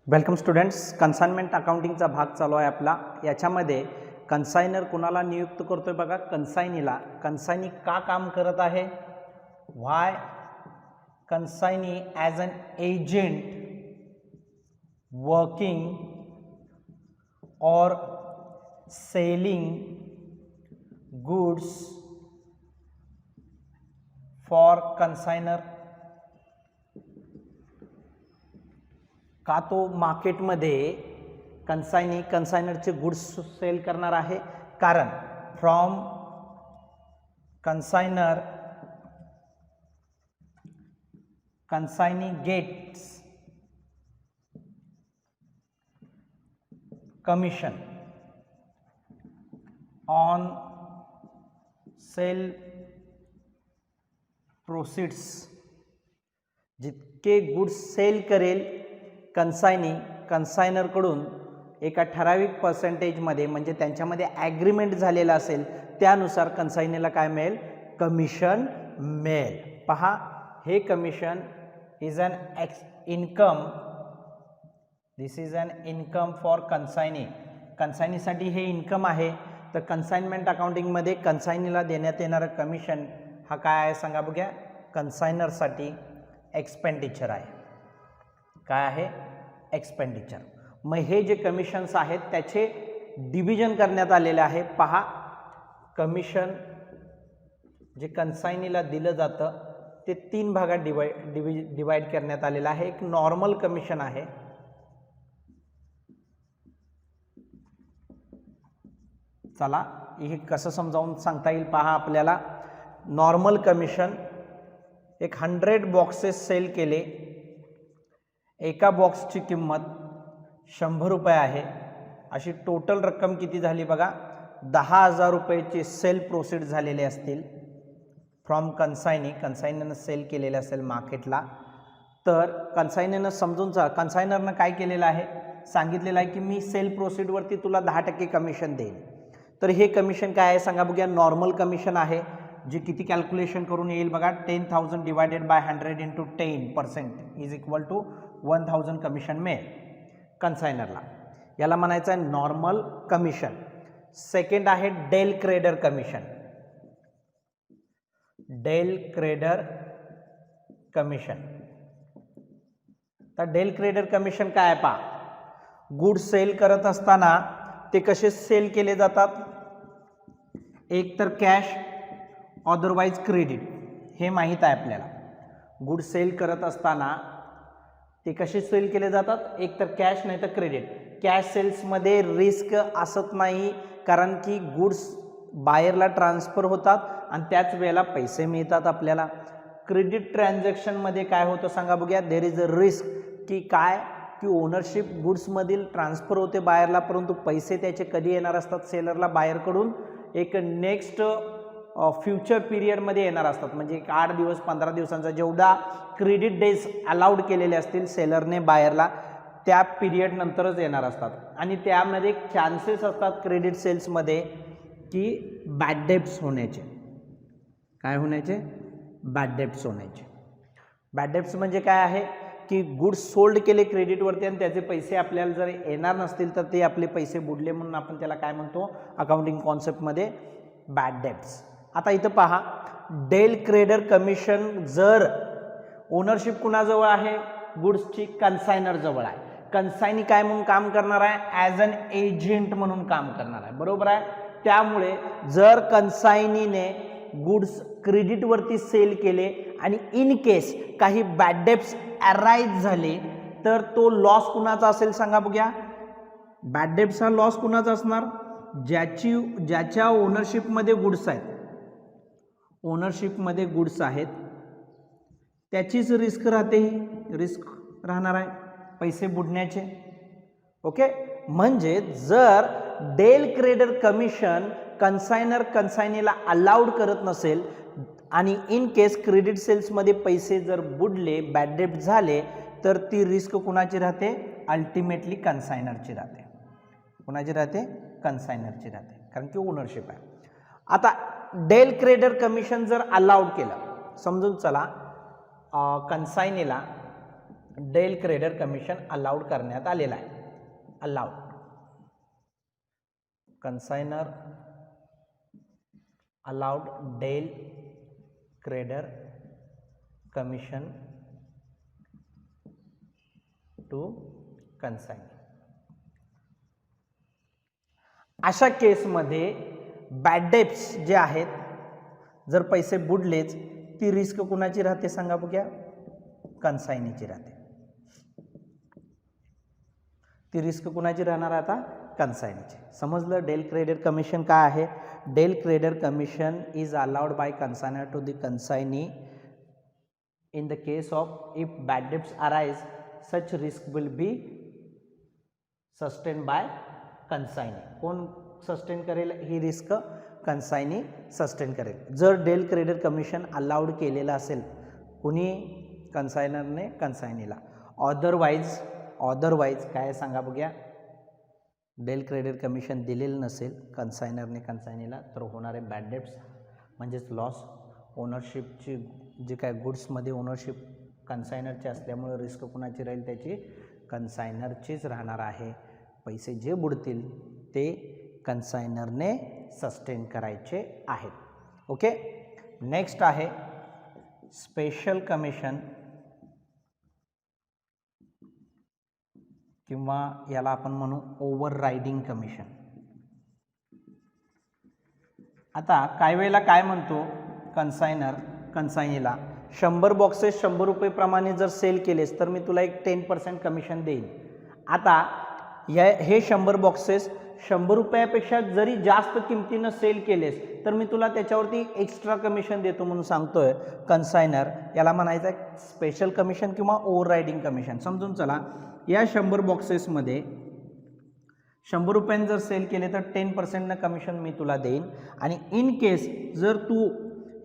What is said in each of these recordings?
Welcome students. Consignment अकाउंटिंगचा भाग चालू आहे आपला. याच्यामध्ये कन्सायनर कुणाला नियुक्त करतोय बघा, कन्सायनीला. कन्सायनी का काम करत आहे, why consignee as an agent working or selling goods for consignor. का तो मार्केटमध्ये कन्सायनरचे गुड्स सेल करणार आहे, कारण from consignee gets commission on sale proceeds. जितके गुड्स सेल करेल कन्सायनरकडून एका ठराविक पर्सेंटेजमध्ये, म्हणजे त्यांच्यामध्ये ॲग्रीमेंट झालेला असेल त्यानुसार कन्सायनीला काय मिळेल, कमिशन मिळेल. पहा, हे commission is an income. This is an income for consignee. कन्सायनीसाठी हे इन्कम आहे. तर कन्साइनमेंट अकाउंटिंगमध्ये कन्सायनीला देण्यात येणारं कमिशन हा काय आहे सांगा बघूया. कन्सायनरसाठी एक्सपेंडिचर आहे. काय आहे, एक्सपेंडिचर. मग हे जे कमिशन्स आहेत त्याचे डिव्हिजन करण्यात आलेले आहे. पहा, कमिशन जे कन्सायनीला दिलं जातं ते 3 भागात डिवाइड करण्यात आलेलं आहे. एक नॉर्मल कमिशन आहे, चला हे कसं समजावून सांगता येईल पहा आपल्याला. नॉर्मल कमिशन, एक 100 बॉक्सेस सेल केले, एका बॉक्सची किंमत 100 रुपये आहे. अशी टोटल रक्कम किती झाली बघा, 10,000 रुपयेचे सेल प्रोसीड झालेले असतील फ्रॉम कन्सायनीनं सेल केलेले असेल मार्केटला. तर कन्सायनीनं समजून कन्सायनरनं काय केलेलं आहे, सांगितलेलं आहे की मी सेल प्रोसीडवरती तुला 10% कमिशन देईन. तर हे कमिशन काय आहे सांगा बघूया. नॉर्मल कमिशन आहे, जे किती कॅल्क्युलेशन करून येईल बघा. 10,000 divided by 100 into 10% is equal to 1,000 commission मिळेल कन्सायनरला. याला म्हणायचं आहे नॉर्मल कमिशन. सेकंड आहे del credere commission. Del credere commission. तर डेल क्रेडर कमिशन काय आहे पहा. गुड सेल करत असताना ते कसे सेल केले जातात, एक तर कॅश अदरवाईज क्रेडिट. हे माहीत आहे आपल्याला. गुड सेल करत असताना ते कसे सेल केले जातात, एक तर कॅश नाही तर क्रेडिट. कॅश सेल्समध्ये रिस्क असत नाही, कारण की गुड्स बायरला ट्रान्सफर होतात आणि त्याच वेळेला पैसे मिळतात आपल्याला. क्रेडिट ट्रान्झॅक्शनमध्ये काय होतं सांगा बघूया. देर इज अ रिस्क की काय, की ओनरशिप गुड्समधील ट्रान्सफर होते बायरला, परंतु पैसे त्याचे कधी येणार असतात सेलरला बायरकडून, एक नेक्स्ट फ्युचर पिरियडमध्ये येणार असतात. म्हणजे एक 8 दिवस 15 दिवसांचा जेवढा क्रेडिट डेज अलाउड केलेले असतील सेलरने बायरला, त्या पिरियड नंतरच येणार असतात. आणि त्यामध्ये चान्सेस असतात क्रेडिट सेल्समध्ये की बॅड डेब्ट्स होण्याचे. काय होण्याचे, बॅड डेब्ट्स होण्याचे. बॅड डेब्ट्स म्हणजे काय आहे की गुड्स सोल्ड केले क्रेडिटवरती आणि त्याचे पैसे आपल्याला जर येणार नसतील तर ते आपले पैसे बुडले, म्हणून आपण त्याला काय म्हणतो अकाउंटिंग कॉन्सेप्टमध्ये, बॅड डेब्ट्स. आता इथं पहा, डेल क्रेडर कमिशन जर ओनरशिप कुणाजवळ आहे, गुड्सची कन्सायनरजवळ आहे. कन्सायनी काय म्हणून काम करणार आहे, ॲज अन एजंट म्हणून काम करणार आहे, बरोबर आहे. त्यामुळे जर कन्सायनीने गुड्स क्रेडिटवरती सेल केले आणि इन केस काही बॅड डेब्ट्स अराईज झाले तर तो लॉस कुणाचा असेल सांगा बघूया. बॅड डेब्ट्सचा लॉस कुणाचा असणार, ज्याच्या ओनरशिपमध्ये गुड्स आहेत, ओनरशिपमध्ये गुड्स आहेत त्याचीच रिस्क राहते. रिस्क राहणार आहे पैसे बुडण्याचे. ओके, म्हणजे जर डेल क्रेडर कमिशन कन्सायनीला अलाउड करत नसेल आणि इन केस क्रेडिट सेल्समध्ये पैसे जर बुडले, बॅड डेब्ट झाले, तर ती रिस्क कुणाची राहते, अल्टिमेटली कन्सायनरची राहते. कुणाची राहते, कन्सायनरची राहते, कारण की ओनरशिप आहे. आता डेल क्रेडर कमिशन जर अलाउड केलं, समजून चला कन्सायनीला डेल क्रेडर कमिशन अलाउड करण्यात आलेलं आहे. Allowed consignor allowed del credere commission to consign. अशा केसमध्ये बॅड डेब्ट्स जे आहेत, जर पैसे बुडलेच, ती रिस्क कुणाची राहते सांगा बघूया? कन्साइनीची राहते. ती रिस्क कुणाची राहणार आता? कन्साइनीची. समजलं डेल क्रेडर कमिशन काय आहे? Del credere commission is allowed by consignor to the consignee in the case of if bad debts arise such risk will be sustain by consignee. कोण सस्टेन करेल ही रिस्क? कन्साइनी सस्टेन करेल. जर del credere commission allowed केलेलं असेल कुणी? कन्सायनरने कन्साइनीला. Otherwise काय सांगा बघूया? डेल क्रेडर कमिशन दिलेलं नसेल कन्सायनरने कन्साइनीला तर होणारे बॅड डेब्ट्स म्हणजेच लॉस, ओनरशिपची जे काय गुड्समध्ये ओनरशिप कन्सायनरची असल्यामुळे रिस्क कुणाची राहील? त्याची कन्सायनरचीच राहणार आहे. पैसे जे बुडतील ते कन्सायनरने सस्टेन करायचे आहेत. ओके. नेक्स्ट आहे स्पेशल कमिशन किंवा याला आपण म्हणू ओव्हररायडिंग कमिशन. आता काही वेळेला काय म्हणतो कन्सायनर कन्साइनीला, 100 बॉक्सेस 100 रुपये प्रमाणे जर सेल केलेस तर मी तुला एक 10% कमिशन देईन. आता हे 100 बॉक्सेस 100 रुपयापेक्षा जरी जास्त किमतीनं सेल केलेस तर मी तुला त्याच्यावरती एक्स्ट्रा कमिशन देतो म्हणून सांगतोय कन्सायनर. याला म्हणायचं आहे स्पेशल कमिशन किंवा ओव्हररायडिंग कमिशन. समजून चला, या 100 बॉक्सेसमध्ये 100 रुपयांनी जर सेल केले तर 10% कमिशन मी तुला देईन. आणि इन केस जर तू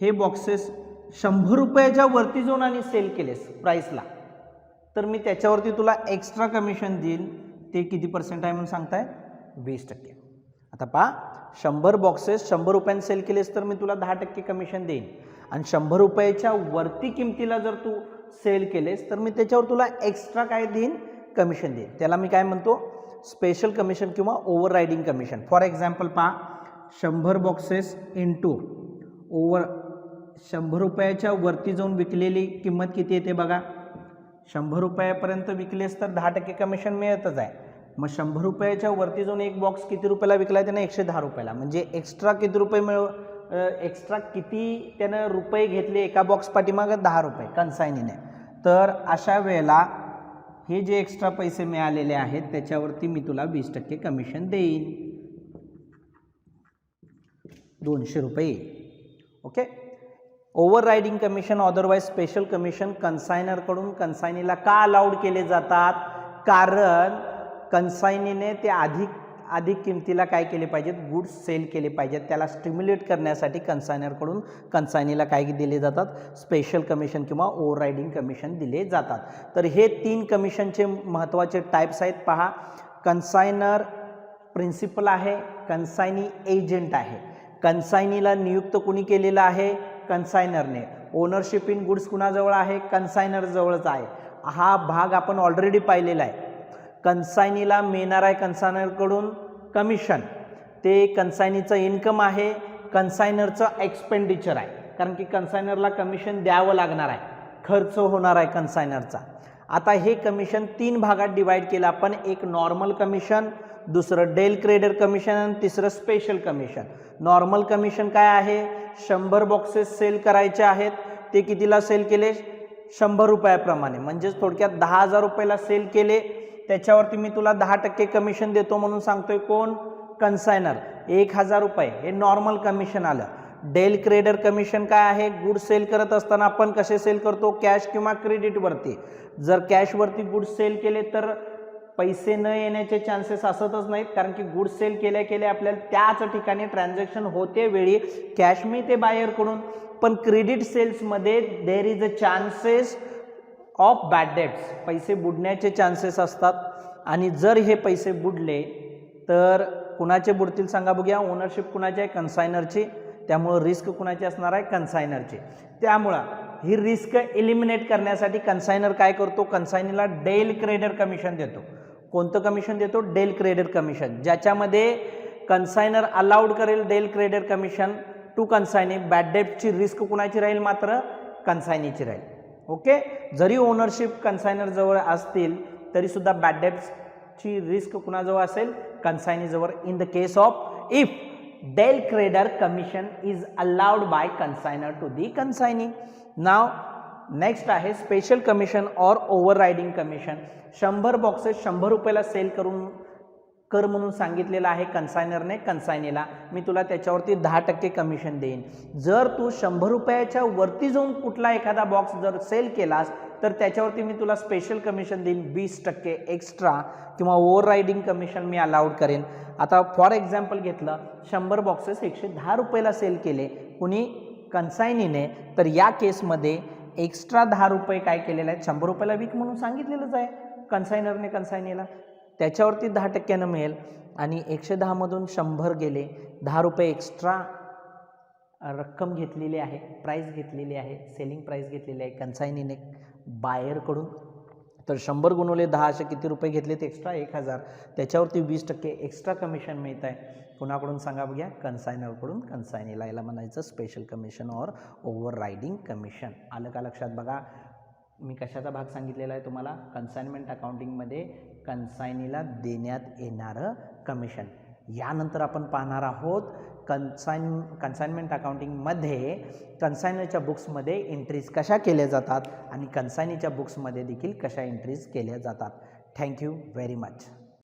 हे बॉक्सेस 100 रुपयाच्या वरती जाऊन आणि सेल केलेस प्राईसला तर मी त्याच्यावरती तुला एक्स्ट्रा कमिशन देईन. ते किती पर्सेंट आहे म्हणून सांगताय? 20%. आता पहा, 100 बॉक्सेस 100 रुपयांनी सेल केलेस तर मी तुला 10% कमिशन देईन. आणि 100 रुपयाच्या वरती किमतीला जर तू सेल केलेस तर मी त्याच्यावर तुला एक्स्ट्रा काय देईन? कमिशन देईन. त्याला मी काय म्हणतो? स्पेशल कमिशन किंवा ओव्हररायडिंग कमिशन. फॉर एक्झाम्पल पहा, 100 बॉक्सेस इंटू 100 रुपयाच्या वरती जाऊन विकलेली किंमत किती येते बघा? 100 रुपयापर्यंत विकलेस तर 10% कमिशन मिळतच आहे. मग 100 रुपयाच्या वरती जाऊन एक बॉक्स किती रुपयाला विकला? त्याने 110 रुपयाला. म्हणजे एक्स्ट्रा किती रुपये एक्स्ट्रा किती त्यानं रुपये घेतले एका बॉक्स पाठीमागं? 10 रुपये कन्साइनीने. तर अशा वेळेला हे जे एक्स्ट्रा पैसे मिळालेले आहेत त्याच्यावरती मी तुला 20% कमिशन देईन. 200 रुपये. Okay. Overriding commission otherwise special commission कन्सायनरकडून कन्साइनीला का अलाउड केले जातात? कारण कन्साइनीने ते अधिक किमतीला काय केले पाहिजेत? गुड्स सेल केले पाहिजेत. त्याला स्टिम्युलेट करण्यासाठी कन्सायनरकडून कन्साइनीला काय दिले जातात? स्पेशल कमिशन किंवा ओव्हररायडिंग कमिशन दिले जातात. तर हे 3 कमिशनचे महत्त्वाचे टाईप्स आहेत. पहा, कन्सायनर प्रिन्सिपल आहे, कन्साइनी एजंट आहे. कन्साइनीला नियुक्त कुणी केलेलं आहे? कन्सायनरने. ओनरशिप इन गुड्स कुणाजवळ आहे? कन्सायनरजवळच आहे. हा भाग आपण ऑलरेडी पाहिलेला आहे. कन्साइनीला मिळणार आहे कन्सायनरकडून कमिशन, ते कन्साइनीचं इन्कम आहे, कन्सायनरचं एक्सपेंडिचर आहे. कारण की कन्सायनरला कमिशन द्यावं लागणार आहे, खर्च होणार आहे कन्सायनरचा. आता हे कमिशन 3 भागात डिवाइड केलं आपण. एक नॉर्मल कमिशन, दुसरं डेल क्रेडर कमिशन आणि तिसरं स्पेशल कमिशन. नॉर्मल कमिशन काय आहे? 100 बॉक्सेस सेल करायचे आहेत. ते कितीला सेल केले? 100 रुपयाप्रमाणे. म्हणजेच थोडक्यात 10,000 रुपयाला सेल केले, त्याच्यावरती मी तुला 10% कमिशन देतो म्हणून सांगतोय कोण? कन्सायनर. 1,000 रुपये हे नॉर्मल कमिशन आलं. डेल क्रेडर कमिशन काय आहे? गुड सेल करत असताना आपण कसे सेल करतो? कॅश किंवा क्रेडिटवरती. जर कॅशवरती गुड सेल केले तर पैसे न येण्याचे चान्सेस असतच नाहीत, कारण की गुड सेल केल्या केल्या आपल्याला त्याच ठिकाणी ट्रान्झॅक्शन होते वेळी कॅश मिळते बायरकडून. पण क्रेडिट सेल्समध्ये there is a chances of bad debts, पैसे बुडण्याचे चान्सेस असतात. आणि जर हे पैसे बुडले तर कुणाचे बुडतील सांगा बघूया? ओनरशिप कुणाची आहे? कन्सायनरची. त्यामुळं रिस्क कुणाची असणार आहे? कन्सायनरची. त्यामुळं ही रिस्क एलिमिनेट करण्यासाठी कन्सायनर काय करतो, कन्सायनीला डेल क्रेडिट कमिशन देतो. कोणतं कमिशन देतो, डेल क्रेडिट कमिशन, ज्याच्यामध्ये कन्सायनर अलाउड करेल del credit commission to consignee. Bad डेटची रिस्क कुणाची राहील, मात्र कन्सायनीची राहील. ओके, जरी ओनरशिप कन्सायनर जवळ असतील तरी सुद्धा बॅड डेटची रिस्क कुणाजवळ असेल, कन्सायनीजवळ. In the case of if del credit commission is allowed by consignor to the consignee. नाव नेक्स्ट आहे स्पेशल कमिशन और ओव्हर रायडिंग कमिशन. 100 बॉक्सेस 100 रुपयाला सेल कर म्हणून सांगितलेलं आहे कन्सायनरने कन्सायनीला. मी तुला त्याच्यावरती 10% कमिशन देईन. जर तू 100 रुपयाच्या वरती जाऊन कुठला एखादा बॉक्स जर सेल केलास तर त्याच्यावरती मी तुला स्पेशल कमिशन देईन 20% एक्स्ट्रा, किंवा ओव्हर रायडिंग कमिशन मी अलाउड करेन. आता फॉर एक्झाम्पल घेतलं, 100 बॉक्सेस 110 रुपयाला सेल केले कुणी, कन्सायनीने, तर या केसमध्ये एक्स्ट्रा 10 रुपये काय केलेले आहेत, 100 रुपयाला विक म्हणून सांगितलेलंच आहे कन्सायनरने कन्सायनीला, त्याच्यावरती 10% मिळेल. आणि 110 मधून 100 गेले, 10 रुपये एक्स्ट्रा रक्कम घेतलेली आहे, प्राईस घेतलेली आहे, सेलिंग प्राईस घेतलेली आहे कन्सायनीने बायरकडून. तर 100 गुणवले 10 असे किती रुपये घेतलेत एक्स्ट्रा, 1000. त्याच्यावरती 20% एक्स्ट्रा कमिशन मिळत आहे. कुणाकडून सांगा बघ्या, कन्सायनरकडून कन्सायनीला. याला म्हणायचं स्पेशल कमिशन और ओव्हर रायडिंग कमिशन. आलं का लक्षात? बघा मी कशाचा भाग सांगितलेला आहे तुम्हाला, कन्साइनमेंट अकाउंटिंगमध्ये कन्सायनीला देण्यात येणारं कमिशन. यानंतर आपण पाहणार आहोत कन्साइनमेंट अकाउंटिंगमध्ये कन्सायनरच्या बुक्समध्ये एंट्रीज कशा केल्या जातात आणि कन्सायनीच्या बुक्समध्ये देखील कशा एंट्रीज केल्या जातात. Thank you very much.